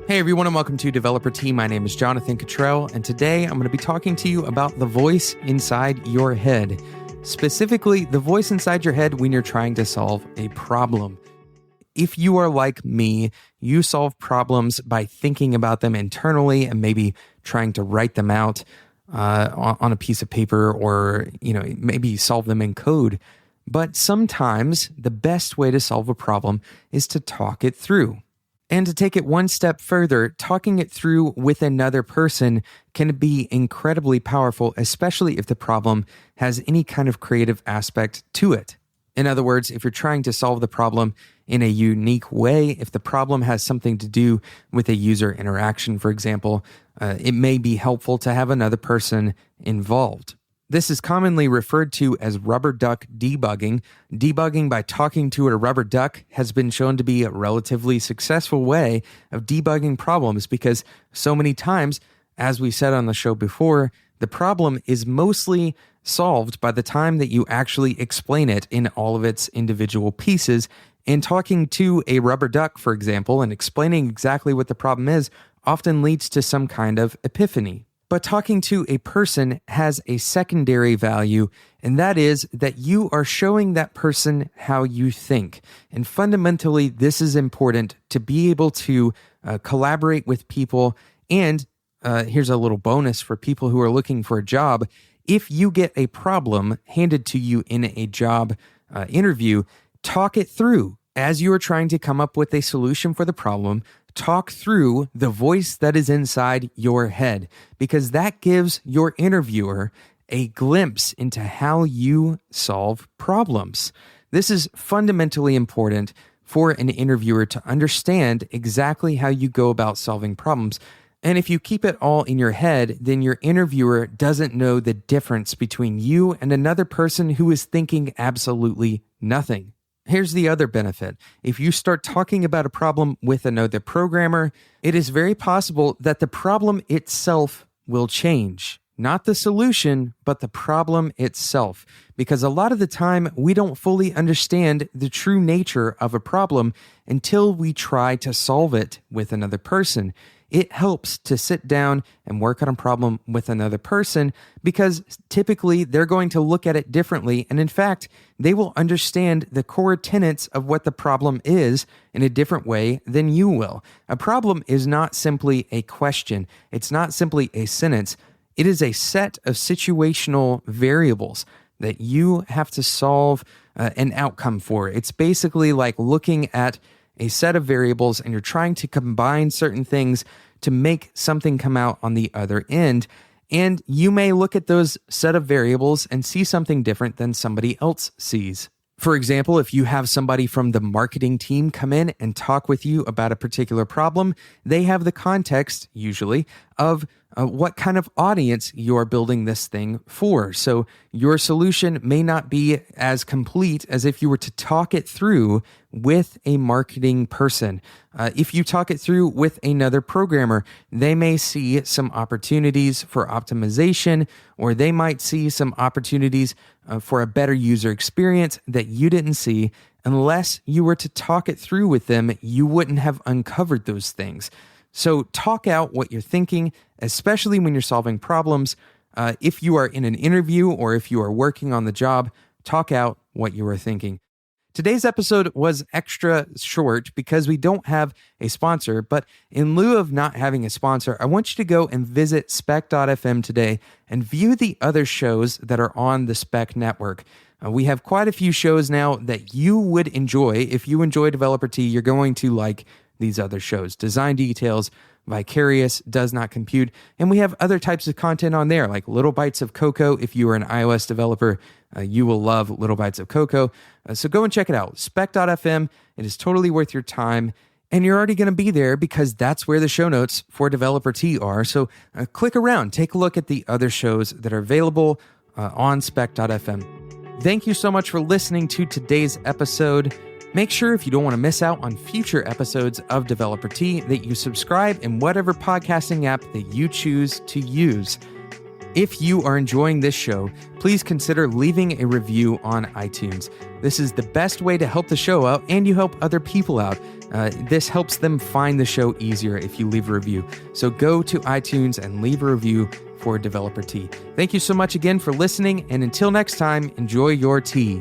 Hey everyone, and welcome to Developer T. My name is Jonathan Cottrell, and today I'm going to be talking to you about the voice inside your head. Specifically, the voice inside your head when you're trying to solve a problem. If you are like me, you solve problems by thinking about them internally and maybe trying to write them out on a piece of paper, or maybe solve them in code. But sometimes the best way to solve a problem is to talk it through. And to take it one step further, talking it through with another person can be incredibly powerful, especially if the problem has any kind of creative aspect to it. In other words, if you're trying to solve the problem in a unique way, if the problem has something to do with a user interaction, for example, it may be helpful to have another person involved. This is commonly referred to as rubber duck debugging. Debugging by talking to a rubber duck has been shown to be a relatively successful way of debugging problems because so many times, as we said on the show before, the problem is mostly solved by the time that you actually explain it in all of its individual pieces. And talking to a rubber duck, for example, and explaining exactly what the problem is often leads to some kind of epiphany. But talking to a person has a secondary value, and that is that you are showing that person how you think. And fundamentally, this is important to be able to collaborate with people. And here's a little bonus for people who are looking for a job. If you get a problem handed to you in a job interview, talk it through. As you are trying to come up with a solution for the problem, talk through the voice that is inside your head, because that gives your interviewer a glimpse into how you solve problems. This is fundamentally important for an interviewer to understand exactly how you go about solving problems. And if you keep it all in your head, then your interviewer doesn't know the difference between you and another person who is thinking absolutely nothing. Here's the other benefit. If you start talking about a problem with another programmer, it is very possible that the problem itself will change. Not the solution, but the problem itself. Because a lot of the time, we don't fully understand the true nature of a problem until we try to solve it with another person. It helps to sit down and work on a problem with another person because typically they're going to look at it differently. And in fact, they will understand the core tenets of what the problem is in a different way than you will. A problem is not simply a question. It's not simply a sentence. It is a set of situational variables that you have to solve an outcome for. It's basically like looking at a set of variables and you're trying to combine certain things to make something come out on the other end. And you may look at those set of variables and see something different than somebody else sees. For example, if you have somebody from the marketing team come in and talk with you about a particular problem, they have the context, usually, of what kind of audience you are building this thing for. So your solution may not be as complete as if you were to talk it through with a marketing person. If you talk it through with another programmer, they may see some opportunities for optimization, or they might see some opportunities for a better user experience that you didn't see. Unless you were to talk it through with them, you wouldn't have uncovered those things. So talk out what you're thinking, especially when you're solving problems. If you are in an interview or if you are working on the job, talk out what you are thinking. Today's episode was extra short because we don't have a sponsor, but in lieu of not having a sponsor, I want you to go and visit spec.fm today and view the other shows that are on the Spec Network. We have quite a few shows now that you would enjoy. If you enjoy Developer T, you're going to like these other shows. Design Details, Vicarious, Does Not Compute, and we have other types of content on there, like Little Bites of Cocoa. If you are an iOS developer, you will love Little Bites of Cocoa. So go and check it out. Spec.fm. It is totally worth your time. And you're already going to be there because that's where the show notes for Developer T are. So click around. Take a look at the other shows that are available on Spec.fm. Thank you so much for listening to today's episode. Make sure, if you don't want to miss out on future episodes of Developer T, that you subscribe in whatever podcasting app that you choose to use. If you are enjoying this show, please consider leaving a review on iTunes. This is the best way to help the show out, and you help other people out. This helps them find the show easier if you leave a review. So go to iTunes and leave a review for Developer Tea. Thank you so much again for listening, and until next time, enjoy your tea.